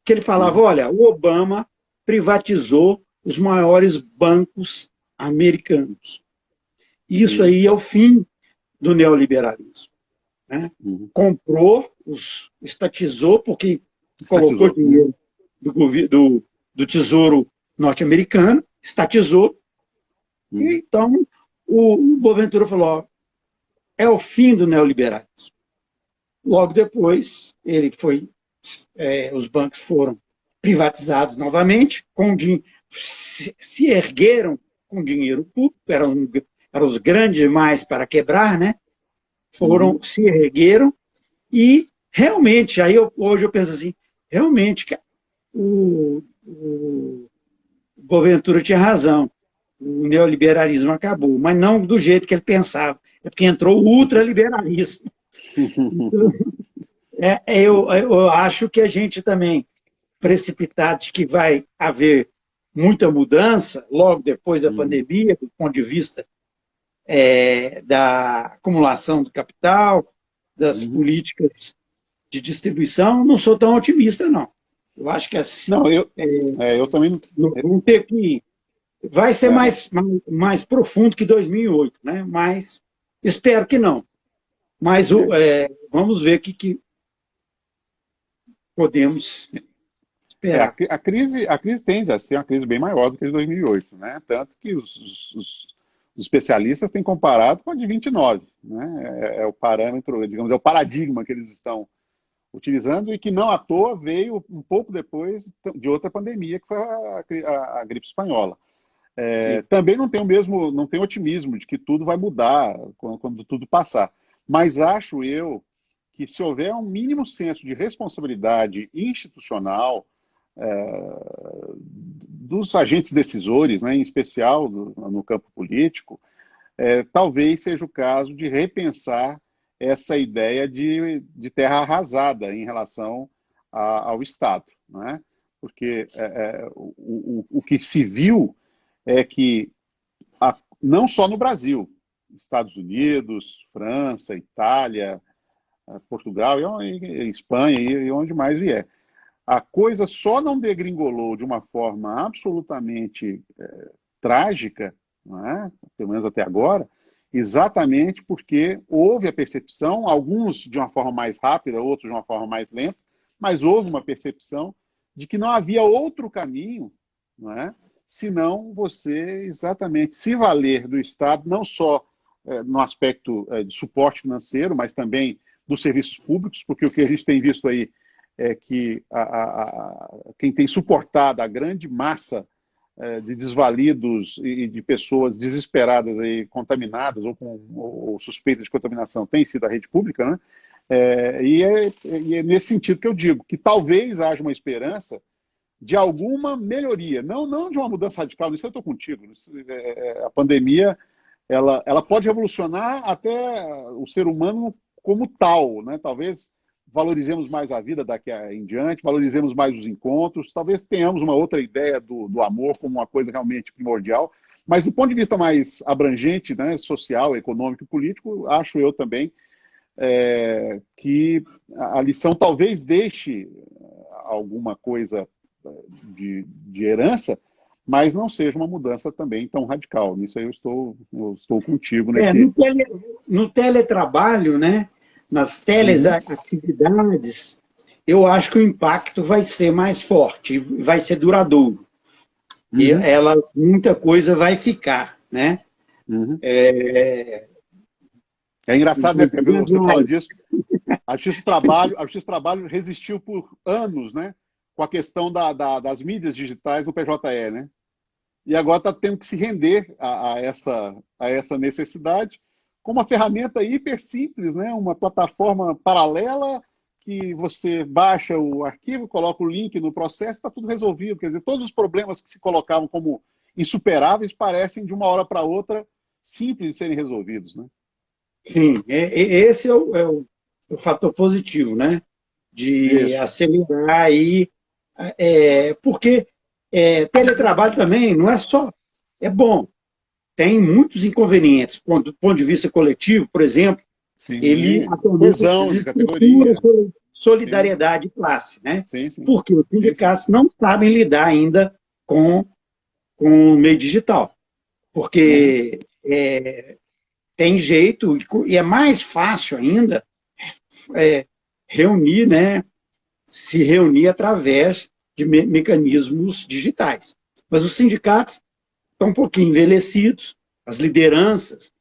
Que ele falava, olha, o Obama privatizou os maiores bancos americanos. Isso aí é o fim do neoliberalismo. Né? Comprou, estatizou, porque colocou dinheiro do Tesouro norte-americano, estatizou. Então, o Boaventura falou, ó, é o fim do neoliberalismo. Logo depois, os bancos foram privatizados novamente, se ergueram com dinheiro público, eram os grandes demais para quebrar, né? Se ergueram e realmente, hoje eu penso assim, realmente o Boaventura tinha razão. O neoliberalismo acabou, mas não do jeito que ele pensava. É porque entrou o ultraliberalismo. Eu acho que a gente também, precipitado de que vai haver muita mudança logo depois da pandemia, do ponto de vista da acumulação do capital, das políticas de distribuição, não sou tão otimista, não. Eu acho que assim... Não, eu também... Vamos ter que... Vai ser mais profundo que 2008, né? Mas espero que não. Mas vamos ver o que podemos esperar. A crise tende a ser uma crise bem maior do que a de 2008, né? Tanto que os especialistas têm comparado com a de 29, né? É o parâmetro, digamos, é o paradigma que eles estão utilizando e que não à toa veio um pouco depois de outra pandemia, que foi a gripe espanhola. Também não tem otimismo de que tudo vai mudar quando tudo passar. Mas acho eu que se houver um mínimo senso de responsabilidade institucional dos agentes decisores, né, em especial no campo político, talvez seja o caso de repensar essa ideia de terra arrasada em relação ao Estado, né? Porque o que se viu é que, não só no Brasil, Estados Unidos, França, Itália, Portugal, e Espanha e onde mais vier, a coisa só não degringolou de uma forma absolutamente trágica, não é? Pelo menos até agora, exatamente porque houve a percepção, alguns de uma forma mais rápida, outros de uma forma mais lenta, mas houve uma percepção de que não havia outro caminho, não é? Senão você exatamente se valer do Estado, não só no aspecto de suporte financeiro, mas também dos serviços públicos, porque o que a gente tem visto aí é que quem tem suportado a grande massa de desvalidos e de pessoas desesperadas e contaminadas ou suspeitas de contaminação tem sido a rede pública, né? E é nesse sentido que eu digo que talvez haja uma esperança de alguma melhoria, não de uma mudança radical, nisso eu estou contigo. A pandemia ela pode revolucionar até o ser humano como tal, né? Talvez valorizemos mais a vida daqui em diante, valorizemos mais os encontros, talvez tenhamos uma outra ideia do amor como uma coisa realmente primordial, mas do ponto de vista mais abrangente, né, social, econômico e político, acho eu também que a lição talvez deixe alguma coisa de herança, mas não seja uma mudança também tão radical. Nisso aí eu estou contigo nesse... No teletrabalho, né, nas teleatividades, eu acho que o impacto vai ser mais forte, vai ser duradouro. E muita coisa vai ficar, né? É engraçado, né, Pepe, você fala disso. A Justiça do Trabalho resistiu por anos, né, com a questão das mídias digitais no PJE, né? E agora está tendo que se render a essa necessidade com uma ferramenta hiper simples, né? Uma plataforma paralela que você baixa o arquivo, coloca o link no processo, está tudo resolvido. Quer dizer, todos os problemas que se colocavam como insuperáveis parecem, de uma hora para outra, simples de serem resolvidos, né? Sim, esse é o fator positivo, né? De acelerar aí, porque teletrabalho também não é só... É bom, tem muitos inconvenientes. Do ponto de vista coletivo, por exemplo, sim, ele coesão de categoria, solidariedade de classe, né? Sim, sim. Porque os sindicatos não sabem lidar ainda com o meio digital. Porque tem jeito, e é mais fácil ainda reunir, né? Se reunir através de mecanismos digitais. Mas os sindicatos estão um pouquinho envelhecidos, as lideranças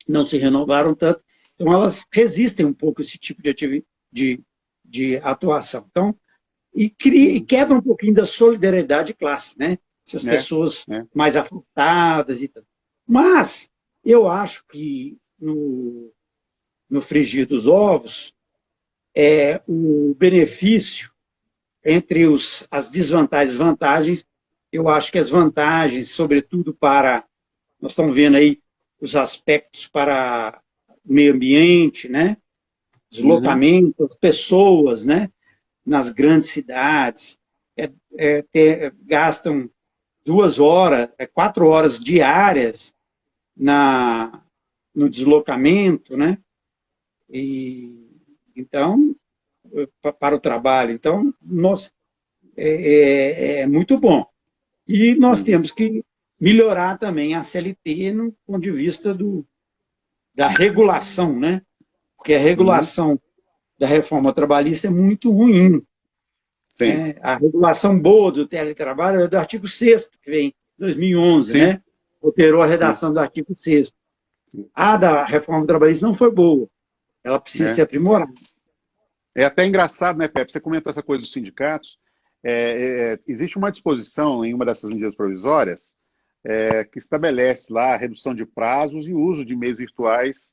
não se renovaram tanto, então elas resistem um pouco a esse tipo de atuação. Então, e quebra um pouquinho da solidariedade de classe, né? Essas pessoas mais afastadas e tal. Mas eu acho que no frigir dos ovos, o benefício entre as desvantagens e vantagens, eu acho que as vantagens, sobretudo nós estamos vendo aí os aspectos para o meio ambiente, né? Deslocamento, as pessoas, né? Nas grandes cidades, gastam 2 horas, 4 horas diárias no deslocamento, né? Então, para o trabalho. Então, é muito bom. E nós temos que melhorar também a CLT no ponto de vista da regulação, né? Porque a regulação da reforma trabalhista é muito ruim. Sim. A regulação boa do teletrabalho é do artigo 6º, que vem em 2011, né? Alterou a redação do artigo 6º. A da reforma trabalhista não foi boa. Ela precisa ser aprimorada. É até engraçado, né, Pepe? Você comentou essa coisa dos sindicatos. Existe uma disposição em uma dessas medidas provisórias que estabelece lá a redução de prazos e uso de meios virtuais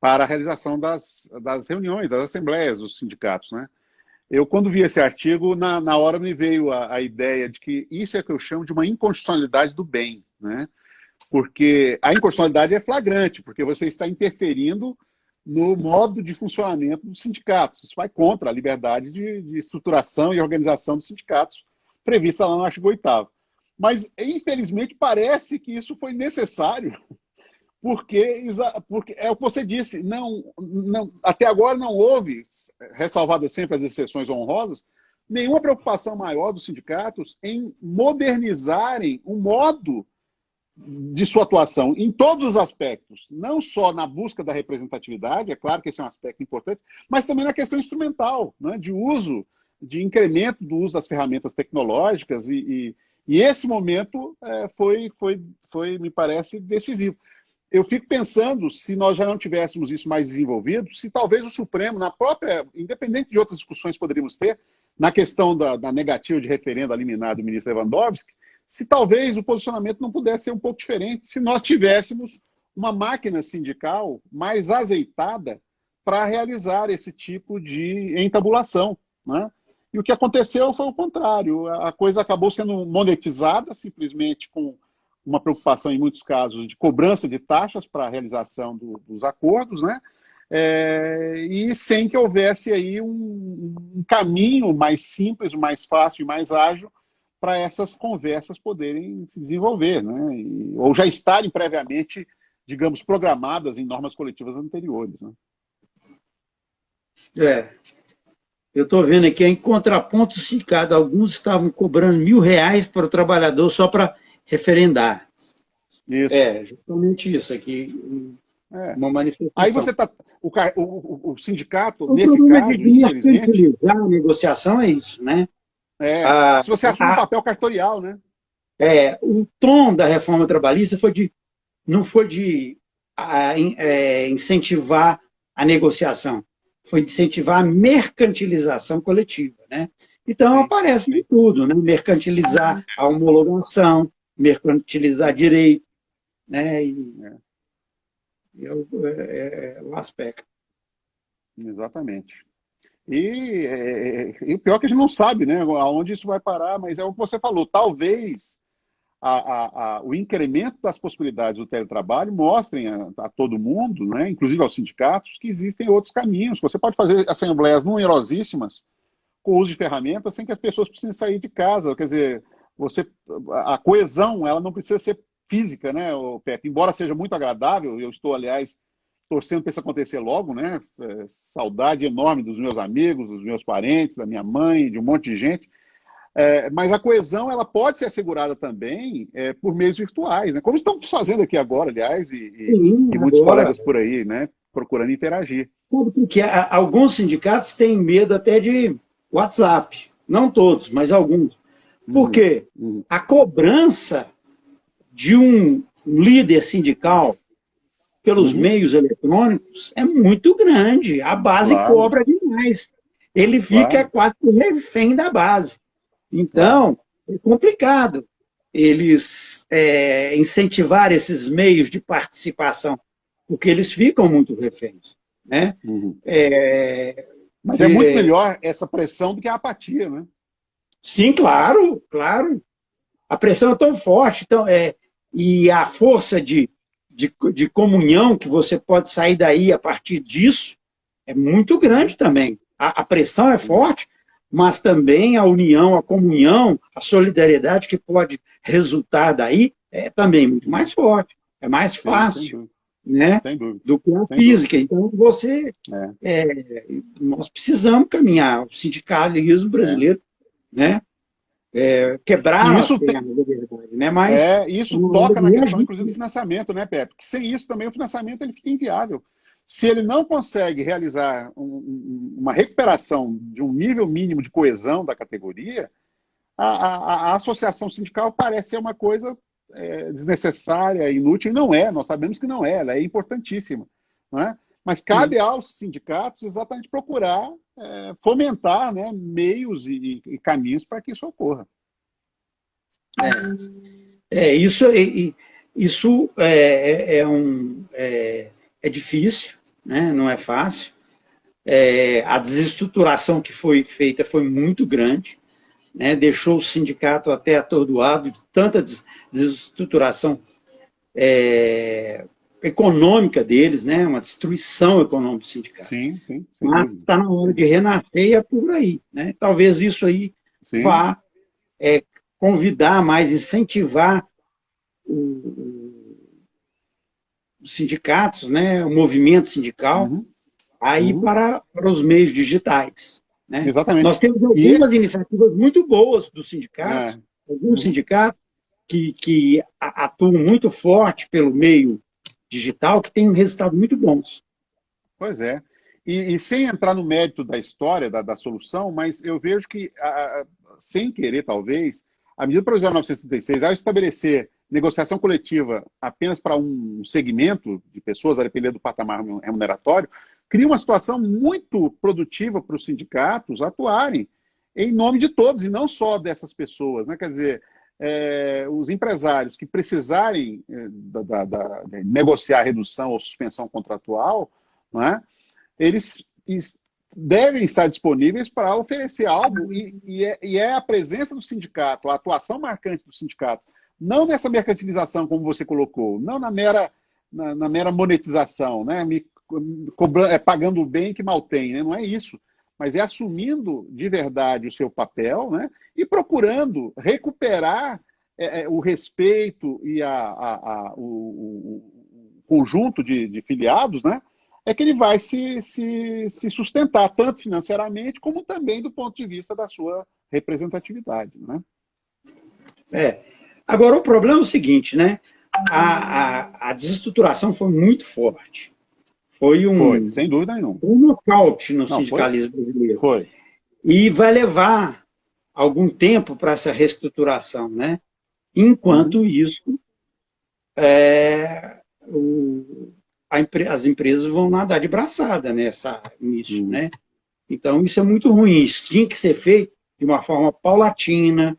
para a realização das reuniões, das assembleias dos sindicatos, né? Eu, quando vi esse artigo, na hora me veio a ideia de que isso é que eu chamo de uma inconstitucionalidade do bem, né? Porque a inconstitucionalidade é flagrante, porque você está interferindo no modo de funcionamento dos sindicatos. Isso vai contra a liberdade de estruturação e organização dos sindicatos prevista lá no artigo 8º. Mas, infelizmente, parece que isso foi necessário, porque é o que você disse, até agora não houve, ressalvadas sempre as exceções honrosas, nenhuma preocupação maior dos sindicatos em modernizarem o modo de sua atuação em todos os aspectos, não só na busca da representatividade, é claro que esse é um aspecto importante, mas também na questão instrumental, né, de uso, de incremento do uso das ferramentas tecnológicas, e esse momento me parece, decisivo. Eu fico pensando, se nós já não tivéssemos isso mais desenvolvido, se talvez o Supremo, independente de outras discussões que poderíamos ter, na questão da negativa de referendo a liminar do ministro Lewandowski, se talvez o posicionamento não pudesse ser um pouco diferente se nós tivéssemos uma máquina sindical mais azeitada para realizar esse tipo de entabulação, né? E o que aconteceu foi o contrário. A coisa acabou sendo monetizada simplesmente com uma preocupação, em muitos casos, de cobrança de taxas para a realização dos acordos, né? E sem que houvesse aí um caminho mais simples, mais fácil e mais ágil para essas conversas poderem se desenvolver, né? Ou já estarem previamente, digamos, programadas em normas coletivas anteriores, né? Eu estou vendo aqui, em contraponto ao sindicato, alguns estavam cobrando R$ 1.000 para o trabalhador só para referendar. Isso. Justamente isso aqui, uma manifestação. Aí você está... O sindicato, o nesse caso, de mercantilizar a negociação é isso, né? Se você assume um papel cartorial, né? O tom da reforma trabalhista não foi de incentivar a negociação, foi de incentivar a mercantilização coletiva, né? Então, aparece de tudo, né? Mercantilizar a homologação, mercantilizar direito, né? O aspecto. Exatamente. E o pior é que a gente não sabe, né, aonde isso vai parar, mas é o que você falou, talvez o incremento das possibilidades do teletrabalho mostrem a todo mundo, né, inclusive aos sindicatos, que existem outros caminhos. Você pode fazer assembleias numerosíssimas com o uso de ferramentas sem que as pessoas precisem sair de casa. Quer dizer, a coesão ela não precisa ser física, né, Pepe? Embora seja muito agradável, eu estou, aliás, torcendo para isso acontecer logo, né? Saudade enorme dos meus amigos, dos meus parentes, da minha mãe, de um monte de gente. Mas a coesão ela pode ser assegurada também por meios virtuais, né? Como estamos fazendo aqui agora, aliás, e muitos colegas por aí, né? Procurando interagir. Sabe que alguns sindicatos têm medo até de WhatsApp. Não todos, mas alguns. Por quê? A cobrança de um líder sindical pelos meios eletrônicos é muito grande. A base cobra demais. Ele fica quase refém da base. Então, é complicado eles incentivar esses meios de participação, porque eles ficam muito reféns, né? Mas é muito melhor essa pressão do que a apatia, né? Sim, claro, claro. A pressão é tão forte, e a força de comunhão que você pode sair daí a partir disso é muito grande também. A pressão é forte, mas também a união, a comunhão, a solidariedade que pode resultar daí é também muito mais forte, é mais fácil, né, do que a física. Então, nós precisamos caminhar, o sindicalismo brasileiro, né, quebrar as pernas da verdade, né? Mas isso toca na questão, inclusive, do financiamento, né, Pepe? Porque sem isso também o financiamento ele fica inviável. Se ele não consegue realizar uma recuperação de um nível mínimo de coesão da categoria, a associação sindical parece ser uma coisa desnecessária, inútil, e não é. Nós sabemos que não é, ela é importantíssima, não é? Mas cabe aos sindicatos exatamente procurar fomentar, né, meios e caminhos para que isso ocorra. Isso é difícil, né? Não é fácil. A desestruturação que foi feita foi muito grande, né? Deixou o sindicato até atordoado de tanta desestruturação econômica deles, né? Uma destruição econômica do sindicato. Sim. Mas está na hora de renascer e é por aí, né? Talvez isso aí vá convidar mais, incentivar os sindicatos, né? O movimento sindical a ir para os meios digitais, né? Exatamente. Nós temos algumas iniciativas muito boas dos sindicatos, alguns sindicatos que atuam muito forte pelo meio digital, que tem resultados muito bons. Pois é. E sem entrar no mérito da história, da solução, mas eu vejo que, sem querer, talvez, a medida provisória 936, ao estabelecer negociação coletiva apenas para um segmento de pessoas, a depender do patamar remuneratório, cria uma situação muito produtiva para os sindicatos atuarem em nome de todos, e não só dessas pessoas, né? Quer dizer, os empresários que precisarem de negociar redução ou suspensão contratual, não é? Eles devem estar disponíveis para oferecer algo, e é a presença do sindicato, a atuação marcante do sindicato, não nessa mercantilização, como você colocou, não na mera monetização, né? Pagando o bem que mal tem, né? Não é isso, mas é assumindo de verdade o seu papel, né? E procurando recuperar o respeito e o conjunto de filiados, né? É que ele vai se sustentar, tanto financeiramente, como também do ponto de vista da sua representatividade, né? Agora, o problema é o seguinte, né? A desestruturação foi muito forte. Foi sem dúvida nenhuma. Um nocaute no Não, sindicalismo brasileiro. Foi. E vai levar algum tempo para essa reestruturação, né? Enquanto isso, as empresas vão nadar de braçada nisso, né? Então, isso é muito ruim. Isso tinha que ser feito de uma forma paulatina,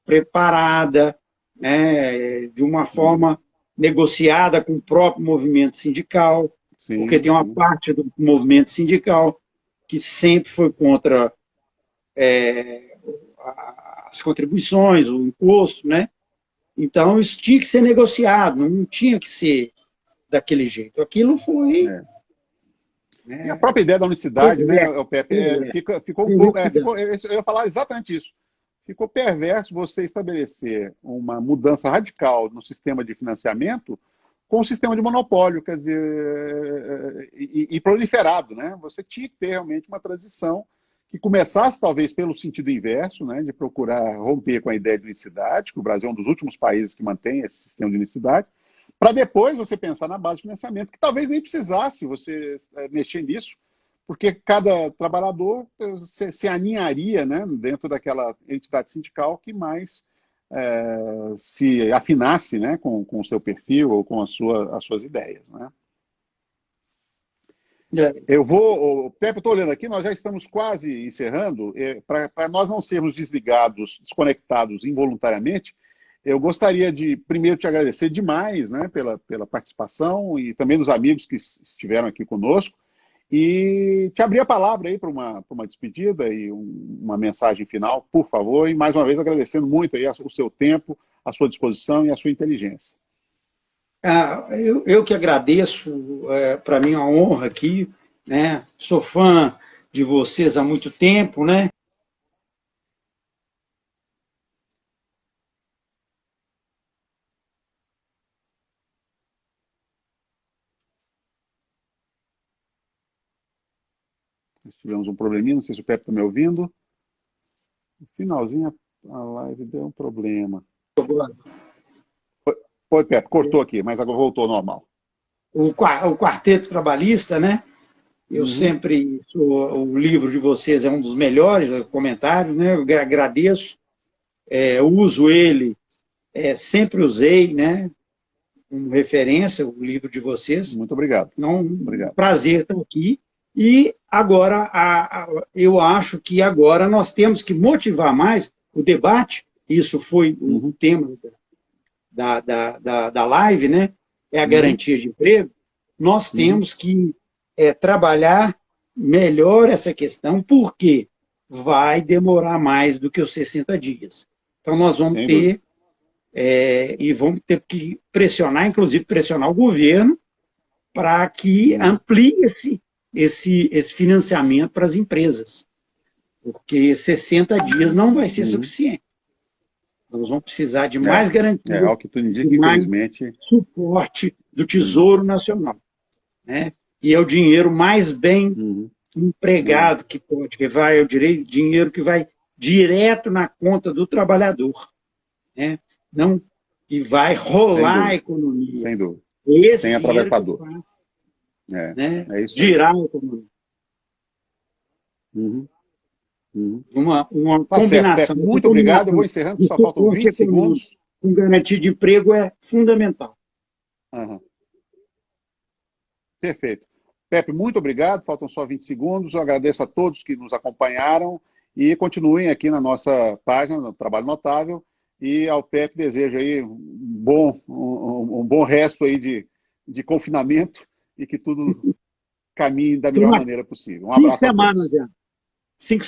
preparada, né? De uma forma negociada com o próprio movimento sindical, porque tem uma parte do movimento sindical que sempre foi contra as contribuições, o imposto, né? Então, isso tinha que ser negociado, não tinha que ser daquele jeito. Aquilo foi... E a própria ideia da unicidade, né, o Pepe, ficou um pouco... eu ia falar exatamente isso. Ficou perverso você estabelecer uma mudança radical no sistema de financiamento com o sistema de monopólio, quer dizer, e proliferado, né? Você tinha que ter realmente uma transição que começasse talvez pelo sentido inverso, né, de procurar romper com a ideia de unicidade, que o Brasil é um dos últimos países que mantém esse sistema de unicidade, para depois você pensar na base de financiamento, que talvez nem precisasse você mexer nisso, porque cada trabalhador se aninharia, né, dentro daquela entidade sindical que mais se afinasse, né, com o seu perfil ou com as suas ideias, né? Pepe, estou olhando aqui, nós já estamos quase encerrando. Para nós não sermos desconectados involuntariamente, eu gostaria de, primeiro, te agradecer demais, né, pela participação e também dos amigos que estiveram aqui conosco, e te abrir a palavra aí para uma despedida e uma mensagem final, por favor, e mais uma vez agradecendo muito aí o seu tempo, a sua disposição e a sua inteligência. Eu que agradeço, para mim é uma honra aqui, né? Sou fã de vocês há muito tempo, né? Nós tivemos um probleminha, não sei se o Pepe está me ouvindo. No finalzinho a live deu um problema. Foi, Pepe, cortou aqui, mas agora voltou ao normal. O Quarteto Trabalhista, né? Eu sempre, o livro de vocês é um dos melhores comentários, né? Eu agradeço, uso ele, sempre usei, né? Como referência, o livro de vocês. Muito obrigado. É um prazer estar aqui. E agora, eu acho que agora nós temos que motivar mais o debate, isso foi o tema da live, né? É a garantia de emprego. Nós temos que trabalhar melhor essa questão, porque vai demorar mais do que os 60 dias. Então, nós vamos ter, e vamos ter que pressionar, inclusive pressionar o governo, para que amplie esse financiamento para as empresas, porque 60 dias não vai ser suficiente. Nós vamos precisar de mais garantia, ao que tu indica, de mais infelizmente, suporte do Tesouro Nacional, né? E é o dinheiro mais bem empregado que pode, que vai, eu direi, dinheiro que vai direto na conta do trabalhador, né? Não que vai rolar a economia. Sem dúvida. Sem atravessador. Né? É isso. Girar a economia. Uma combinação. Certo, muito obrigado. Eu vou encerrando, só faltam 20 segundos. Com garantia de emprego é fundamental. Perfeito. Pepe, muito obrigado. Faltam só 20 segundos. Eu agradeço a todos que nos acompanharam E continuem aqui na nossa página, no Trabalho Notável, e ao PEP desejo aí um bom resto aí de confinamento e que tudo caminhe da melhor maneira possível. Um 5 abraço a semanas todos. já. 5